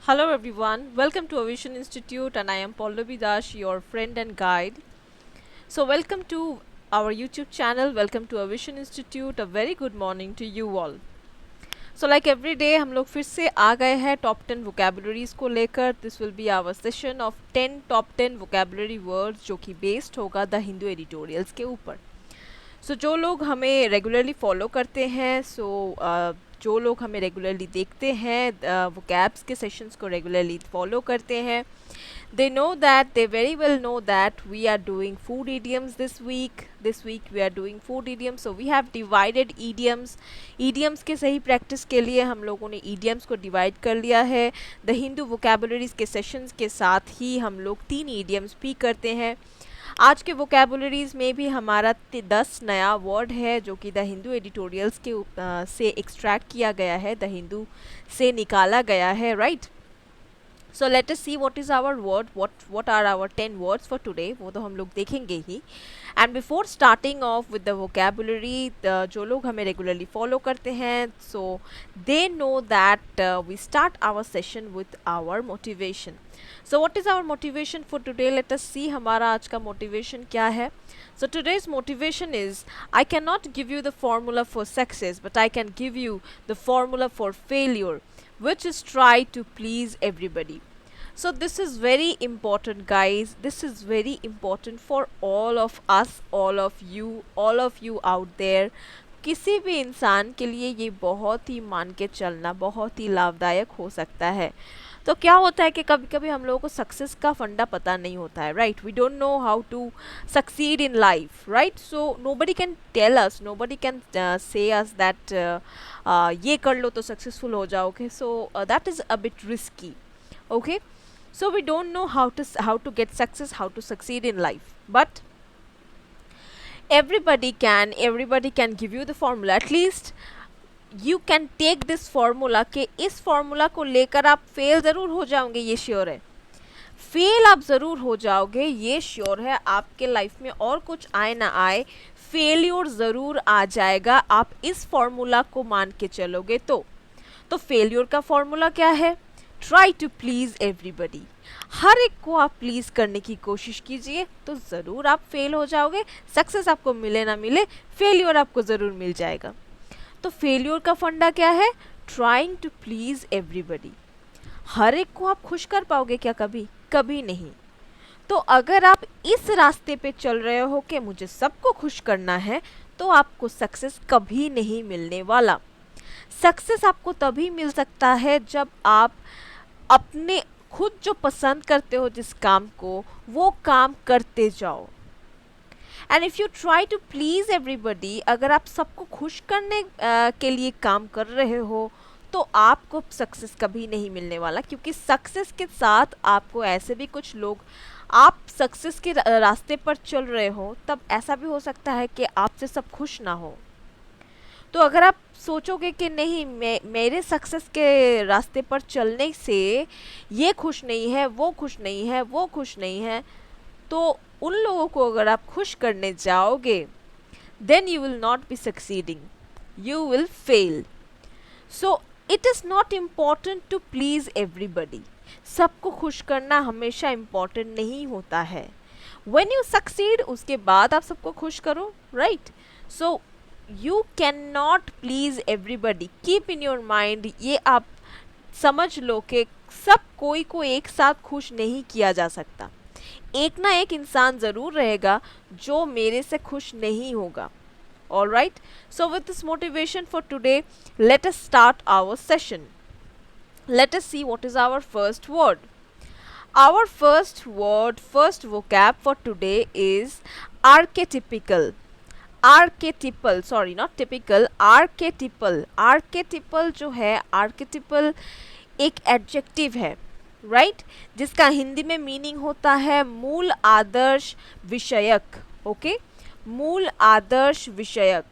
Hello everyone, welcome to Aviation Institute and I am Pallavi Das, your friend and guide. So welcome to our YouTube channel, welcome to Aviation Institute, a very good morning to you all. So like every day हम लोग फिर से आ गए हैं top 10 vocabularies को लेकर. This will be our session of 10 top 10 vocabulary words जो कि बेस्ड होगा द हिंदू एडिटोरियल्स के ऊपर. सो जो लोग हमें रेगुलरली फॉलो करते हैं जो लोग हमें रेगुलरली देखते हैं वो कैब्स के सेशंस को रेगुलरली फॉलो करते हैं they very well know that we are doing food idioms this week we are doing food idioms, so we have divided idioms के सही प्रैक्टिस के लिए हम लोगों ने idioms को डिवाइड कर लिया है. द हिंदू vocabularies के सेशंस के साथ ही हम लोग 3 idioms भी करते हैं. आज के वोकेबुलरीज में भी हमारा 10 नया वर्ड है जो कि द हिंदू एडिटोरियल्स के से एक्सट्रैक्ट किया गया है, द हिंदू से निकाला गया है, right. So let us see what is our word, what are our 10 words for today, वो तो हम लोग देखेंगे ही. And before starting off with the vocabulary, जो लोग हमें रेगुलरली फॉलो करते हैं so they know that we start our session with our motivation. So what is our motivation for today? Let us see हमारा आज का motivation क्या है. So today's motivation is, I cannot give you the formula for success, but I can give you the formula for failure, which is try to please everybody. So this is very important, guys. This is very important for all of us, all of you out there. किसी भी इंसान के लिए ये बहुत ही मान के चलना बहुत ही लाभदायक हो सकता है. तो क्या होता है कि कभी कभी हम लोगों को सक्सेस का फंडा पता नहीं होता है, right. We don't know how to succeed in life, right. So nobody can tell us, nobody can say us that ये कर लो तो सक्सेसफुल हो जाओगे. So that is a bit risky, okay. So we don't know how to get success, how to succeed in life, but everybody can give you the formula. At least you can take this formula कि इस formula को लेकर आप fail ज़रूर हो जाओगे, ये sure है. फेल आप ज़रूर हो जाओगे, ये श्योर है. आपके लाइफ में और कुछ आए ना आए, फेल्योर ज़रूर आ जाएगा. आप इस फार्मूला को मान के चलोगे तो फेल्योर का फार्मूला क्या है? Try to please everybody. हर एक को आप प्लीज़ करने की कोशिश कीजिए तो ज़रूर आप फेल हो जाओगे. सक्सेस आपको मिले ना मिले, फेल्योर आपको ज़रूर मिल जाएगा. तो फेल्योर का फंडा क्या है? Trying to please everybody. हर एक को आप खुश कर पाओगे क्या? कभी नहीं. तो अगर आप इस रास्ते पे चल रहे हो कि मुझे सबको खुश करना है, तो आपको सक्सेस कभी नहीं मिलने वाला. सक्सेस आपको तभी मिल सकता है जब आप अपने खुद जो पसंद करते हो जिस काम को, वो काम करते जाओ. And if you try to please everybody, अगर आप सबको खुश करने के लिए काम कर रहे हो तो आपको सक्सेस कभी नहीं मिलने वाला. क्योंकि सक्सेस के साथ आपको ऐसे भी कुछ लोग, आप सक्सेस के रास्ते पर चल रहे हो तब ऐसा भी हो सकता है कि आपसे सब खुश ना हो. तो अगर आप सोचोगे कि नहीं, मेरे सक्सेस के रास्ते पर चलने से ये खुश नहीं है, वो खुश नहीं है, वो खुश नहीं है, तो उन लोगों को अगर आप खुश करने जाओगे, then you will not be succeeding, you will fail. So it is not important to please everybody. सबको खुश करना हमेशा important नहीं होता है. When you succeed, उसके बाद आप सबको खुश करो, right? So you cannot please everybody. Keep in your mind, ये आप समझ लो कि सब कोई को एक साथ खुश नहीं किया जा सकता. एक ना एक इंसान ज़रूर रहेगा जो मेरे से खुश नहीं होगा. All right. So with this motivation for today, let us start our session. Let us see what is our first word. Our first word, first vocab for today is archetypical. Archetypal, sorry, not typical, archetypal. Archetypal जो है, archetypal एक adjective है, right, जिसका हिंदी में meaning होता है मूल आदर्श विषयक. ओके, मूल आदर्श विषयक.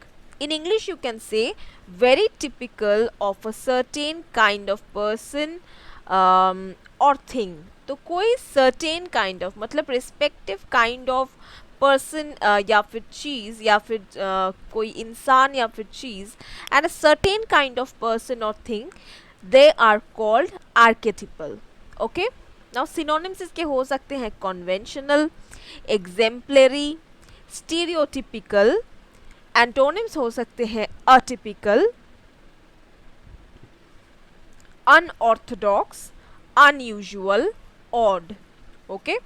In English you can say very typical of a certain kind of person और थिंग. तो कोई सर्टेन काइंड ऑफ मतलब रिस्पेक्टिव काइंड ऑफ पर्सन या फिर चीज़ या फिर कोई इंसान या फिर चीज़, and a certain kind of person और thing they are called archetypal. Okay, now synonyms इसके हो सकते हैं कन्वेंशनल, एग्जेम्पलरी, स्टीरियोटिपिकल. एंटोनिम्स हो सकते हैं atypical, unorthodox, unusual, odd. Okay,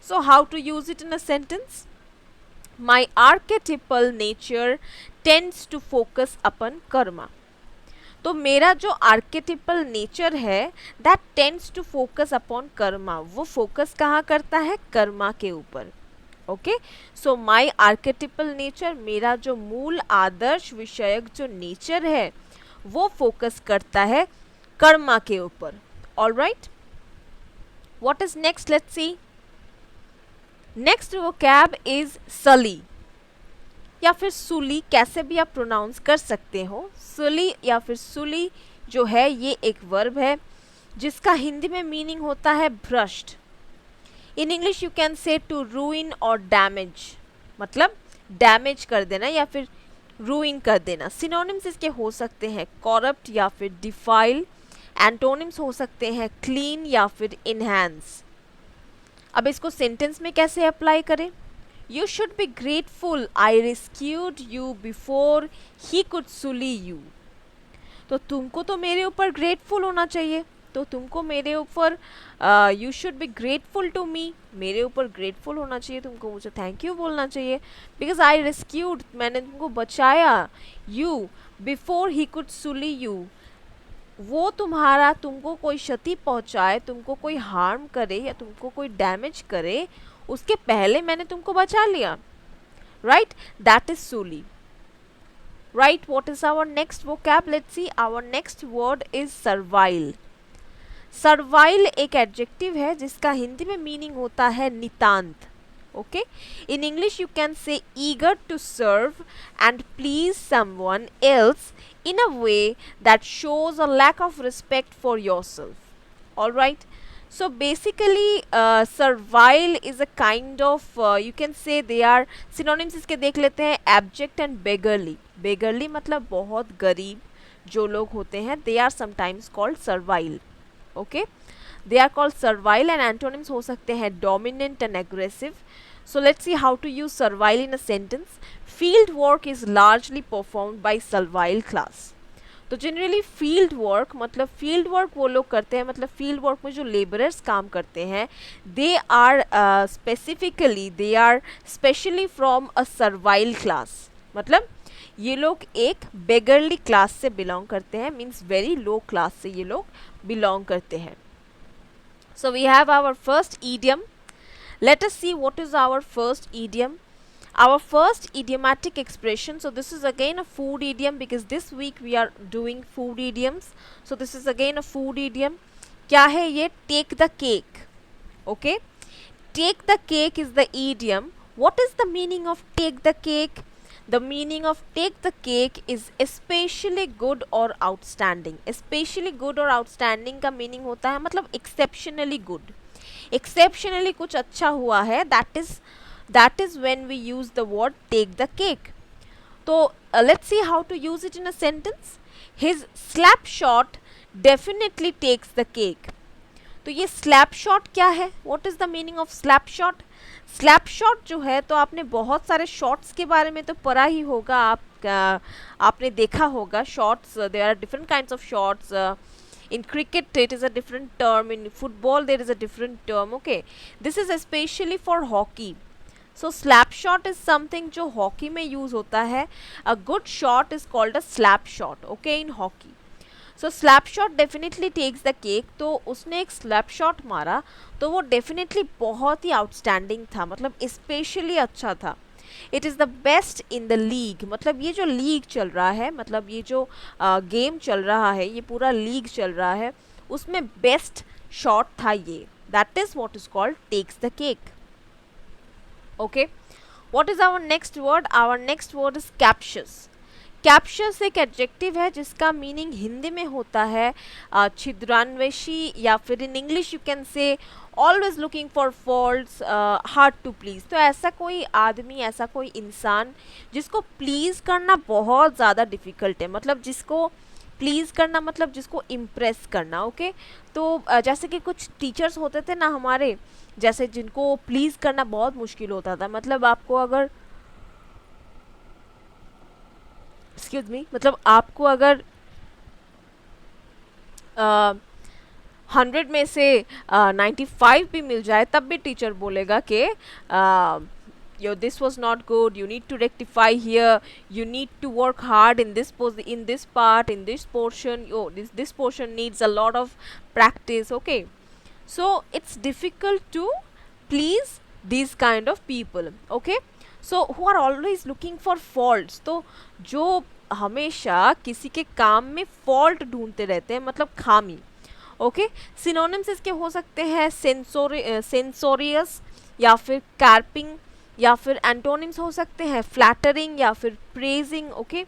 so how to use it in a sentence? My archetypal nature tends to focus upon karma. तो मेरा जो आर्केटिपल नेचर है that tends to focus upon karma, वो focus कहाँ करता है? कर्मा के ऊपर. Okay, so my archetypal nature, मेरा जो मूल आदर्श विषयक जो नेचर है वो फोकस करता है कर्मा के ऊपर. All right, what is next? Let's see. Next vocab is सली या फिर सुली, कैसे भी आप प्रोनाउंस कर सकते हो. सुली या फिर सुली जो है ये एक वर्ब है जिसका हिंदी में मीनिंग होता है भ्रष्ट. In English you can say to ruin और डैमेज, मतलब डैमेज कर देना या फिर रूइन कर देना. सिनोनिम्स इसके हो सकते हैं कॉरप्ट या फिर डिफाइल. एंटोनिम्स हो सकते हैं क्लीन या फिर इनहैंस. अब इसको सेंटेंस में कैसे अप्लाई करें? You should be grateful I rescued you before he could sully you. तो तुमको तो मेरे ऊपर ग्रेटफुल होना चाहिए, तो तुमको मेरे ऊपर you should be grateful to me, मेरे ऊपर ग्रेटफुल होना चाहिए, तुमको मुझे थैंक यू बोलना चाहिए. बिकॉज आई रेस्क्यूड, मैंने तुमको बचाया. You before he could Sulli you, वो तुम्हारा तुमको कोई क्षति पहुंचाए, तुमको कोई हार्म करे या तुमको कोई डैमेज करे उसके पहले मैंने तुमको बचा लिया. Right, that is sully. Right, what is our next vocab? Let's see. Our next word is servile. Servile एक एडजेक्टिव है जिसका हिंदी में मीनिंग होता है नितांत. Okay, in English you can say eager to serve and please someone else in a way that shows a lack of respect for yourself. All right, so basically servile is a kind of you can say they are synonyms. इसके देख लेते हैं abject and beggarly. beggarly मतलब बहुत गरीब जो लोग होते हैं, they are sometimes called servile. okay, they are called servile. and antonyms हो सकते हैं dominant and aggressive. So let's see how to use servile in a sentence. Field work is largely performed by servile class. तो generally field work मतलब field work वो लोग करते हैं, मतलब फील्ड वर्क में जो लेबरर्स काम करते हैं they are specifically they are specially from a servile class. मतलब ये लोग एक बेगरली क्लास से बिलोंग करते हैं, मीन्स वेरी लो क्लास से ये लोग बिलोंग करते हैं. So we have our first idiom. Let us see what is our first idiom. Our first idiomatic expression, so this is again a food idiom because this week we are doing food idioms. So this is again a food idiom. क्या है ये? Take the cake. Okay, take the cake is the idiom. What is the meaning of take the cake? The meaning of take the cake is especially good or outstanding. Especially good or outstanding का meaning होता है मतलब exceptionally good. Exceptionally कुछ अच्छा हुआ है, that is when we use the word take the cake. तो let's see how to use it in a sentence. His slap shot definitely takes the cake. तो ये स्लैप शॉट क्या है? What is the meaning of slap shot? Slap shot जो है, तो आपने बहुत सारे शॉट्स के बारे में तो पढ़ा ही होगा, आपने देखा होगा shots. There are different kinds of shots. In cricket it is a different term, in football there is a different term. Okay, this is especially for hockey. So slap shot is something जो hockey में use होता है. A good shot is called a slap shot. Okay, in hockey. So slap shot definitely takes the cake. तो उसने एक slap shot मारा तो वो definitely बहुत ही outstanding था, मतलब especially अच्छा था. It is the best in the league. मतलब ये जो लीग चल रहा है, मतलब ये जो गेम चल रहा है, ये पूरा लीग चल रहा है, उसमें बेस्ट शॉट था ये. That is what is called takes the cake. Okay, what is our next word? Our next word is captious. Captious एक एडजेक्टिव है जिसका मीनिंग हिंदी में होता है छिद्रान्वेषी, या फिर in English you can say always looking for faults, hard to please. तो ऐसा कोई आदमी, ऐसा कोई इंसान जिसको प्लीज़ करना बहुत ज़्यादा डिफ़िकल्ट है, मतलब जिसको प्लीज़ करना मतलब जिसको इम्प्रेस करना, ओके। तो जैसे कि कुछ टीचर्स होते थे ना हमारे, जैसे जिनको प्लीज़ करना बहुत मुश्किल होता था, मतलब आपको अगर एक्सक्यूज मी, मतलब आपको अगर 100 में से 95 भी मिल जाए तब भी टीचर बोलेगा कि yo, this was not good, you need to rectify here, you need to work hard in this in this part, in this portion, this portion needs a lot of practice, okay. So it's difficult to please these kind of people, okay. So who are always looking for faults, तो जो हमेशा किसी के काम में fault ढूंढते रहते हैं, मतलब खामी, ओके। सिनोनिम्स इसके हो सकते हैं सेंसोरियस या फिर कार्पिंग, या फिर एंटोनिम्स हो सकते हैं फ्लैटरिंग या फिर praising, okay.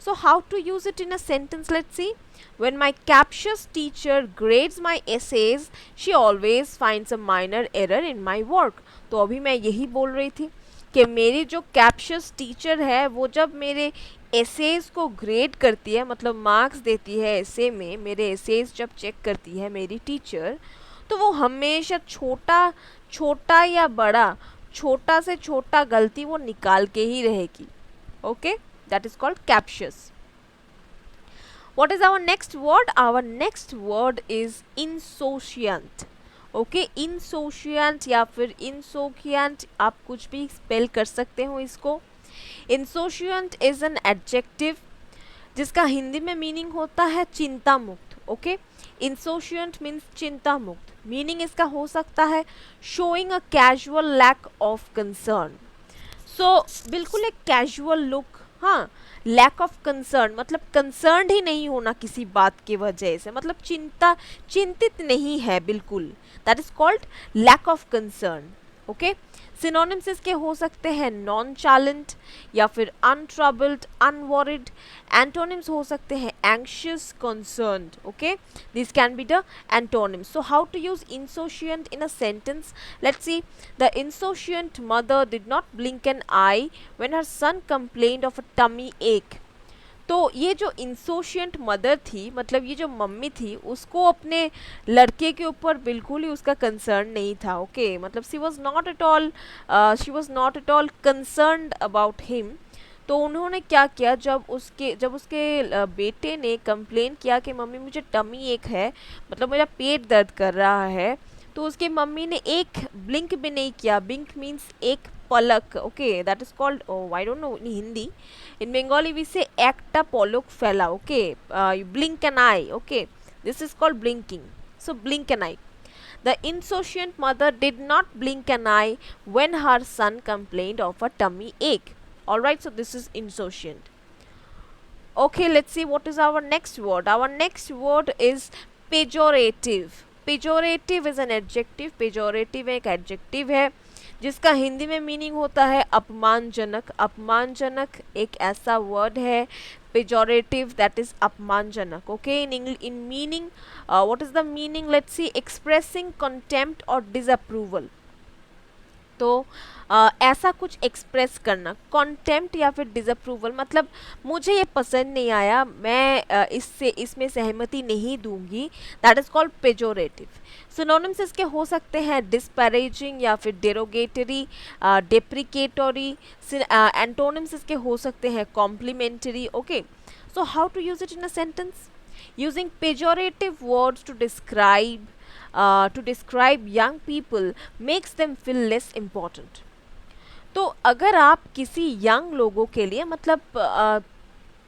So how to use it in a sentence, let's see. When my captious teacher grades my essays, she always finds a minor error in my work. तो अभी मैं यही बोल रही थी कि मेरी जो कैप्शियस टीचर है वो जब मेरे एसेज को ग्रेड करती है, मतलब मार्क्स देती है एसे में, मेरे एसेज जब चेक करती है मेरी टीचर, तो वो हमेशा छोटा छोटा या बड़ा, छोटा से छोटा गलती वो निकाल के ही रहेगी, okay. That is called captious. What is our next word? Our next word is insouciant. Okay, insouciant या फिर insouciant, आप कुछ भी स्पेल कर सकते हो इसको। insouciant is an adjective जिसका हिंदी में मीनिंग होता है चिंता मुक्त, ओके। insouciant मीन्स चिंता मुक्त। मीनिंग इसका हो सकता है showing a casual lack of concern. सो बिल्कुल एक कैजुअल लुक, हाँ। लैक ऑफ कंसर्न मतलब कंसर्न ही नहीं होना किसी बात की वजह से, मतलब चिंतित नहीं है बिल्कुल, that is called lack of concern, okay. Synonyms इसके हो सकते हैं नॉनचालेंट या फिर अनट्रबल्ड, अनवॉरिड। एंटोनिम्स हो सकते हैं anxious, concerned, okay. This can be the antonyms. So how to use insouciant in a sentence? Let's see. The insouciant mother did not blink an eye when her son complained of a tummy ache. तो ये जो इंसोशियंट mother थी, मतलब ये जो mummy थी, उसको अपने लड़के के ऊपर बिल्कुल ही उसका कंसर्न नहीं था, ओके। मतलब she was not at all concerned about him. तो उन्होंने क्या किया, जब उसके बेटे ने कंप्लेन किया कि मम्मी मुझे टमी एक है, मतलब मेरा पेट दर्द कर रहा है, तो उसकी मम्मी ने एक ब्लिंक भी नहीं किया। ब्लिंक मीन्स एक पलक, okay. That is called, I don't know in Hindi, in Bengali we say ekta polok fela, okay. You blink an eye, okay. This is called blinking. So blink an eye. The insouciant mother did not blink an eye when her son complained of a tummy ache. Alright, so this is insouciant. Okay, let's see what is our next word. Our next word is pejorative. Pejorative is an adjective. Pejorative एक adjective है जिसका हिंदी में meaning होता है अपमानजनक। अपमानजनक एक ऐसा वर्ड है, पेजोरेटिव, दैट इज अपमानजनक, okay. In meaning, what is the meaning? Let's see. Expressing contempt और डिसअप्रूवल। तो ऐसा कुछ एक्सप्रेस करना, कंटेम्प्ट या फिर डिसअप्रूवल, मतलब मुझे ये पसंद नहीं आया, मैं इसमें सहमति नहीं दूंगी, that is called pejorative. Synonyms इसके हो सकते हैं डिस्पैरेजिंग या फिर डेरोगेटरी, डेप्रिकेटरी। एंटोनिम्स इसके हो सकते हैं complimentary, okay. So how to use it in a sentence? Using pejorative words to describe young people makes them feel less important. तो अगर आप किसी यंग लोगों के लिए, मतलब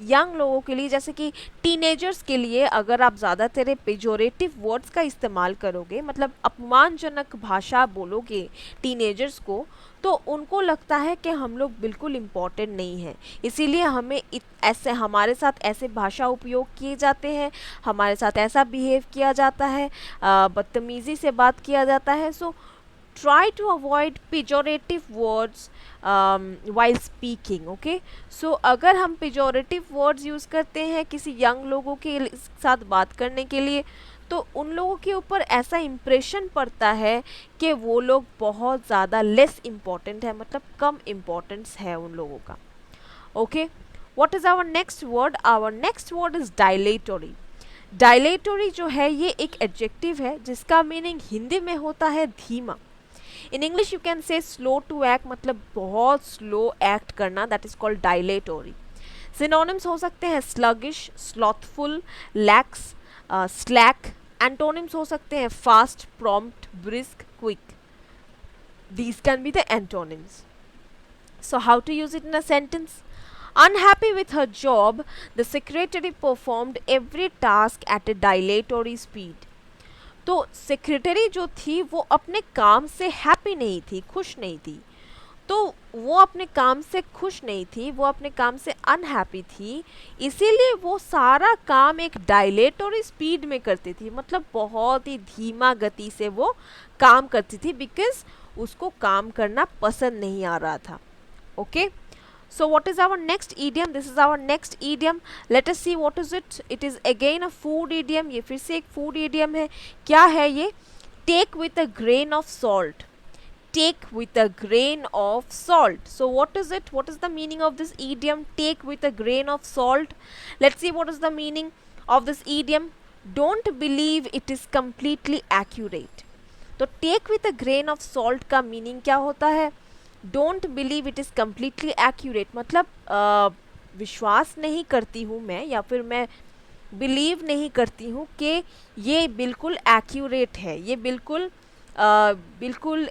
यंग लोगों के लिए, जैसे कि टीनेजर्स के लिए, अगर आप ज़्यादातर पेजोरेटिव वर्ड्स का इस्तेमाल करोगे, मतलब अपमानजनक भाषा बोलोगे टीनेजर्स को, तो उनको लगता है कि हम लोग बिल्कुल इम्पोर्टेंट नहीं हैं, इसीलिए हमें ऐसे हमारे साथ ऐसे भाषा उपयोग किए जाते हैं, हमारे साथ ऐसा बिहेव किया जाता है, बदतमीज़ी से बात किया जाता है। सो try to avoid pejorative words while speaking, okay. So अगर हम pejorative words यूज़ करते हैं किसी यंग लोगों के साथ बात करने के लिए, तो उन लोगों के ऊपर ऐसा इम्प्रेशन पड़ता है कि वो लोग बहुत ज़्यादा लेस इम्पॉर्टेंट है, मतलब कम इम्पोर्टेंस है उन लोगों का, okay. What is our next word? Our next word is dilatory. Dilatory जो है ये एक एडजेक्टिव है जिसका मीनिंग हिंदी में होता है धीमा. In English you can say slow to act, मतलब बहुत स्लो एक्ट करना, that is called dilatory. Synonyms हो सकते हैं sluggish, slothful, lax, slack. Antonyms हो सकते हैं fast, prompt, brisk, quick. These can be the antonyms. So how to use it in a sentence? Unhappy with her job, the secretary performed every task at a dilatory speed. तो secretary जो थी वो अपने काम से happy नहीं थी, खुश नहीं थी. तो वो अपने काम से खुश नहीं थी, वो अपने काम से अनहैप्पी थी, इसीलिए वो सारा काम एक डायलेटोरी स्पीड में करती थी, मतलब बहुत ही धीमा गति से वो काम करती थी, बिकॉज उसको काम करना पसंद नहीं आ रहा था. Okay. So what is our next idiom? This is our next idiom. Let us see what is it. It is again a food idiom. ये फिर से एक food idiom है. क्या है ये? Take with a grain of salt. Take with a grain of salt. So what is it? What is the meaning of this idiom? Take with a grain of salt. Let's see what is the meaning of this idiom. Don't believe it is completely accurate. तो take with a grain of salt का meaning क्या होता है? Don't believe it is completely accurate, मतलब विश्वास नहीं करती हूँ मैं, या फिर मैं बिलीव नहीं करती हूँ कि ये बिल्कुल एक्यूरेट है, ये बिल्कुल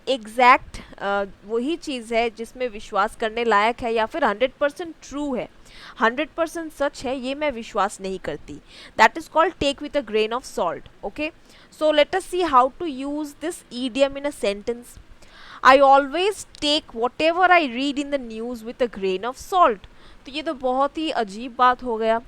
एग्जैक्ट वही चीज़ है जिसमें विश्वास करने लायक है, या फिर 100% ट्रू है, 100% सच है, ये मैं विश्वास नहीं करती. That is called take with a grain of salt. Okay. So let us see how to use this idiom in a sentence. I always take whatever I read in the news with a grain of salt. तो ये तो बहुत ही अजीब बात हो गया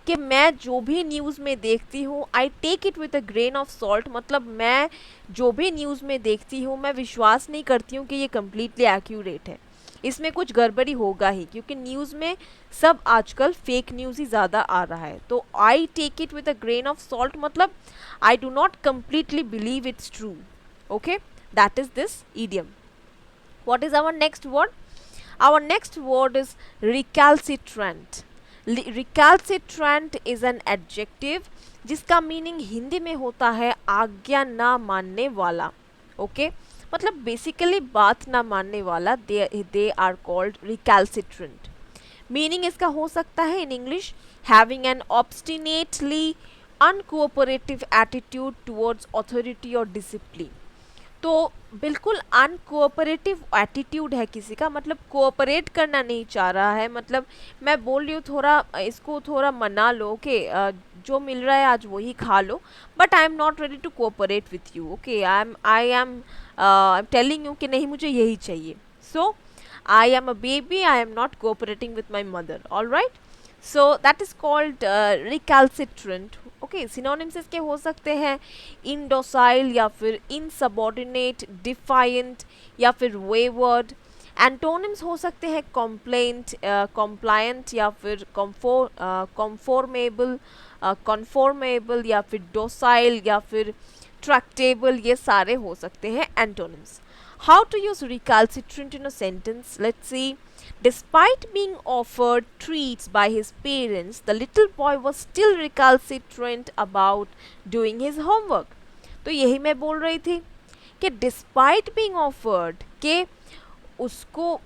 कि मैं जो भी न्यूज़ में देखती हूँ I take it with a grain of salt, मतलब मैं जो भी न्यूज़ में देखती हूँ मैं विश्वास नहीं करती हूँ कि ये कम्प्लीटली एक्यूरेट है, इसमें कुछ गड़बड़ी होगा ही, क्योंकि न्यूज़ में सब आजकल फेक न्यूज़ ही ज़्यादा आ रहा है. तो I take it with a grain of salt मतलब I do not completely believe it's true. Okay. That is this idiom. What is our next word? Our next word is recalcitrant. Recalcitrant is an adjective जिसका meaning Hindi में होता है आज्ञा ना मानने वाला. Okay. मतलब बेसिकली बात ना मानने वाला, they are called recalcitrant. Meaning इसका हो सकता है in English having an obstinately uncooperative attitude towards authority और डिसिप्लिन. तो बिल्कुल अनकोऑपरेटिव एटीट्यूड है किसी का, मतलब कोऑपरेट करना नहीं चाह रहा है, मतलब मैं बोल रही हूँ थोड़ा इसको थोड़ा मना लो कि जो मिल रहा है आज वही खा लो, but I am not ready to cooperate with you. Okay. I am telling you कि नहीं मुझे यही चाहिए. So I am a baby, I am not cooperating with my mother. All right. So that is called recalcitrant. Okay. Synonyms इसके हो सकते हैं इंडोसाइल, या फिर इनसबॉर्डिनेट, डिफाइंट, या फिर वेवर्ड. एंटोनिम्स हो सकते हैं कॉम्प्लेंट, कॉम्प्लायंट, या फिर कॉन्फॉर्मेबल, या फिर डोसाइल, या फिर ट्रैक्टेबल. ये सारे हो सकते हैं antonyms. How to use recalcitrant in a sentence? Let's see. Despite being offered treats by his parents, the little boy was still recalcitrant about doing his homework. तो यही मैं बोल रही थी कि despite being offered, के उसको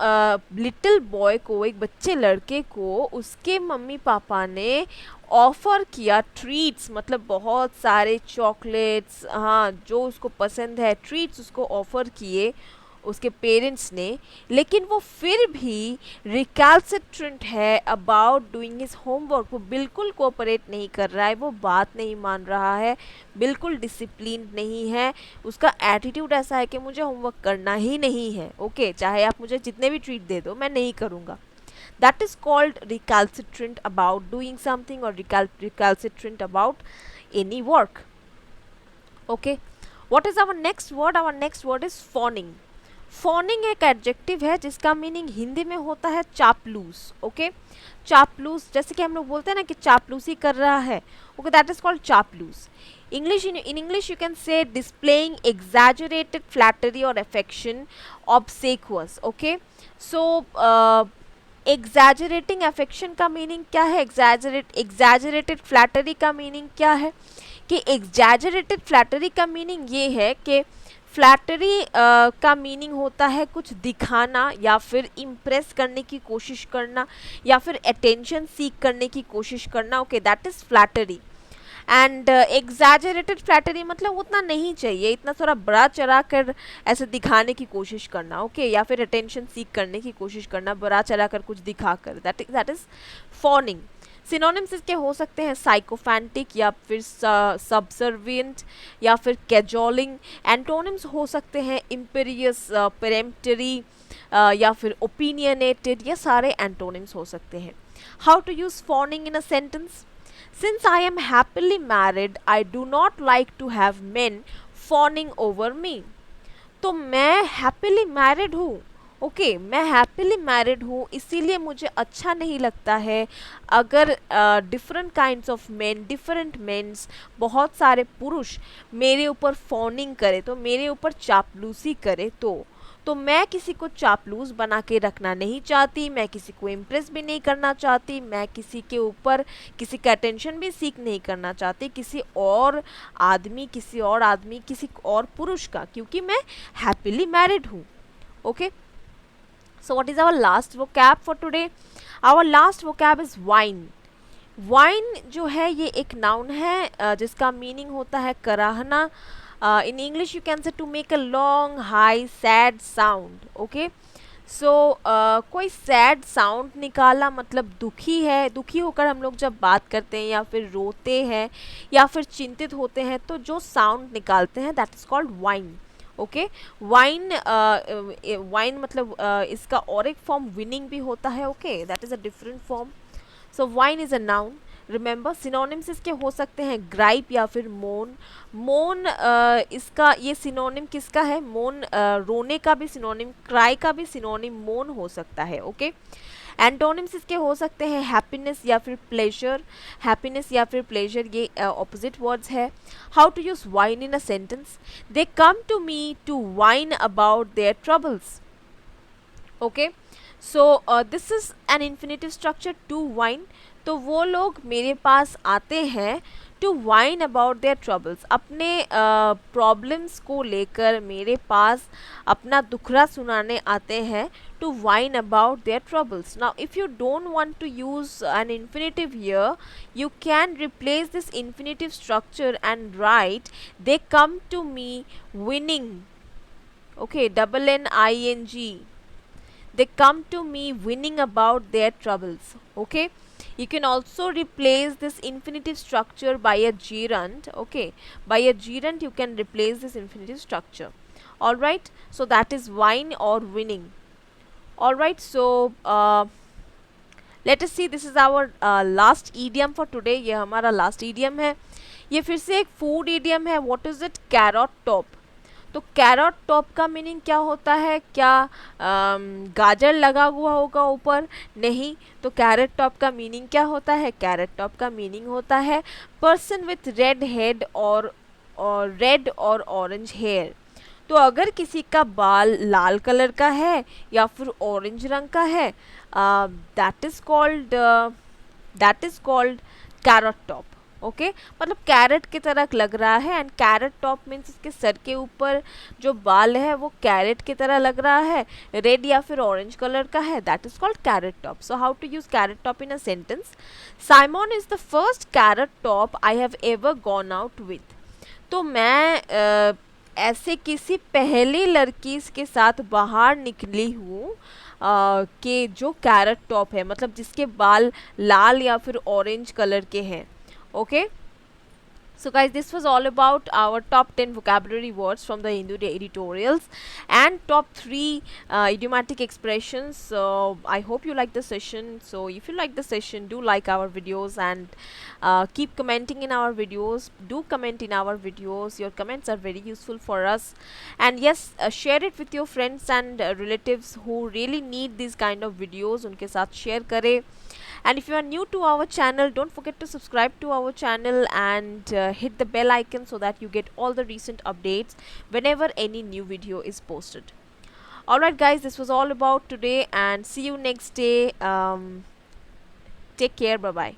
लिटिल बॉय को, एक बच्चे लड़के को उसके मम्मी पापा ने ऑफ़र किया ट्रीट्स, मतलब बहुत सारे चॉकलेट्स, हाँ जो उसको पसंद है ट्रीट्स उसको ऑफ़र किए उसके पेरेंट्स ने, लेकिन वो फिर भी रिकैल्सिट्रेंट है अबाउट डूइंग हिज होमवर्क. वो बिल्कुल कोऑपरेट नहीं कर रहा है, वो बात नहीं मान रहा है, बिल्कुल डिसिप्लिन नहीं है, उसका एटीट्यूड ऐसा है कि मुझे होमवर्क करना ही नहीं है. ओके. चाहे आप मुझे जितने भी ट्रीट दे दो मैं नहीं करूँगा. That is called recalcitrant about doing something, or recalcitrant about any work. Okay. What is our next word? Our next word is fawning. Fawning एक एडजेक्टिव है जिसका मीनिंग हिंदी में होता है चापलूस. ओके. चापलूस, जैसे कि हम लोग बोलते हैं ना कि चापलूसी कर रहा है. ओके. दैट इज कॉल्ड चापलूस. English, in English you can say displaying exaggerated flattery or affection, obsequious. Okay. So exaggerating affection का मीनिंग क्या है, एग्जैजरेटेड फ्लैटरी का मीनिंग क्या है, कि एग्जैजरेटेड फ्लैटरी का मीनिंग ये है कि फ्लैटरी का मीनिंग होता है कुछ दिखाना या फिर इम्प्रेस करने की कोशिश करना या फिर अटेंशन सीख करने की कोशिश करना, okay, that is flattery. And exaggerated flattery मतलब उतना नहीं चाहिए, इतना थोड़ा बड़ा चढ़ा कर ऐसे दिखाने की कोशिश करना, ओके, या फिर अटेंशन सीख करने की कोशिश करना, बड़ा चढ़ा कर कुछ दिखा कर, दैट इज़ फॉनिंग। सिनोनिम्स इसके हो सकते हैं साइकोफैंटिक या फिर सबसर्विएंट या फिर कैजोलिंग। एंटोनिम्स हो सकते हैं इम्पेरियस, पेरेम्पटरी या फिर ओपिनियनेटेड, ये सारे एंटोनिम्स हो सकते हैं। How to use fawning in a sentence? Since I am happily married, I do not like to have men fawning over me. तो मैं हैप्पीली मैरिड हूँ, ओके, मैं हैप्पीली मैरिड हूँ, इसीलिए मुझे अच्छा नहीं लगता है अगर different kinds of men, different mens, बहुत सारे पुरुष मेरे ऊपर फॉनिंग करे, तो मेरे ऊपर चापलूसी करे, तो मैं किसी को चापलूस बना के रखना नहीं चाहती, मैं किसी को इम्प्रेस भी नहीं करना चाहती, मैं किसी के ऊपर किसी का अटेंशन भी सीख नहीं करना चाहती, किसी और आदमी किसी और पुरुष का, क्योंकि मैं हैप्पीली मैरिड हूँ, okay. So what is our last vocab for today? Our last vocab is whine. Whine जो है ये एक नाउन है जिसका मीनिंग होता है कराहना। In English you can say to make a long high sad sound, okay? So कोई sad sound निकाला मतलब दुखी है, दुखी होकर हम लोग जब बात करते हैं या फिर रोते हैं या फिर चिंतित होते हैं तो जो साउंड निकालते हैं that is called wine, okay. Wine wine मतलब इसका और एक फॉर्म विनिंग भी होता है, okay, that is a different form. So wine is a noun. Remember synonyms इसके हो सकते हैं ग्राइप या फिर मोन। मोन इसका ये सिनोनिम किसका है? मोन रोने का भी सिनोनिम, क्राई का भी सिनोनिम मोन हो सकता है, ओके। एंटोनिम्स इसके हो सकते हैं हैप्पीनेस या फिर प्लेजर। हैप्पीनेस या फिर प्लेजर ये ऑपोजिट वर्ड्स है। How to use whine in a sentence? They come to me to whine about their troubles, okay. So this is an infinitive structure to whine. तो वो लोग मेरे पास आते हैं to whine about their troubles, अपने problems को लेकर मेरे पास अपना दुखड़ा सुनाने आते हैं, to whine about their troubles. Now if you don't want to use an infinitive here, you can replace this infinitive structure and write they come to me winning, okay, double N-I-N-G, they come to me winning about their troubles, okay. You can also replace this infinitive structure by a gerund, okay, by a gerund you can replace this infinitive structure, all right. So that is wine or winning, all right. So let us see, this is our last idiom for today. ये हमारा last idiom है, ये फिर से एक food idiom है. what is it? carrot top. तो carrot top का मीनिंग क्या होता है? क्या गाजर लगा हुआ होगा ऊपर? नहीं। तो कैरट टॉप का मीनिंग क्या होता है? कैरट टॉप का मीनिंग होता है पर्सन विथ रेड हेड और रेड और ऑरेंज हेयर। तो अगर किसी का बाल लाल कलर का है या फिर ऑरेंज रंग का है, that is called carrot top, okay. मतलब कैरेट की तरह लग रहा है, एंड कैरेट टॉप मीन्स इसके सर के ऊपर जो बाल है वो कैरेट की तरह लग रहा है, रेड या फिर ऑरेंज कलर का है, that is called carrot top. So how to use carrot top in a sentence? Simon is the first carrot top I have ever gone out with. तो मैं ऐसे किसी पहली लड़की के साथ बाहर निकली हूँ कि जो कैरेट टॉप है, मतलब जिसके बाल लाल या फिर ऑरेंज कलर के हैं, okay. So guys, this was all about our top 10 vocabulary words from the Hindu editorials and top 3 idiomatic expressions. So I hope you like the session. So if you like the session, do like our videos and keep commenting in our videos. Do comment in our videos. Your comments are very useful for us. And yes, share it with your friends and relatives who really need these kind of videos. उनके साथ share करें. And if you are new to our channel, don't forget to subscribe to our channel and hit the bell icon so that you get all the recent updates whenever any new video is posted. Alright guys, this was all about today, and see you next day. Take care, bye bye.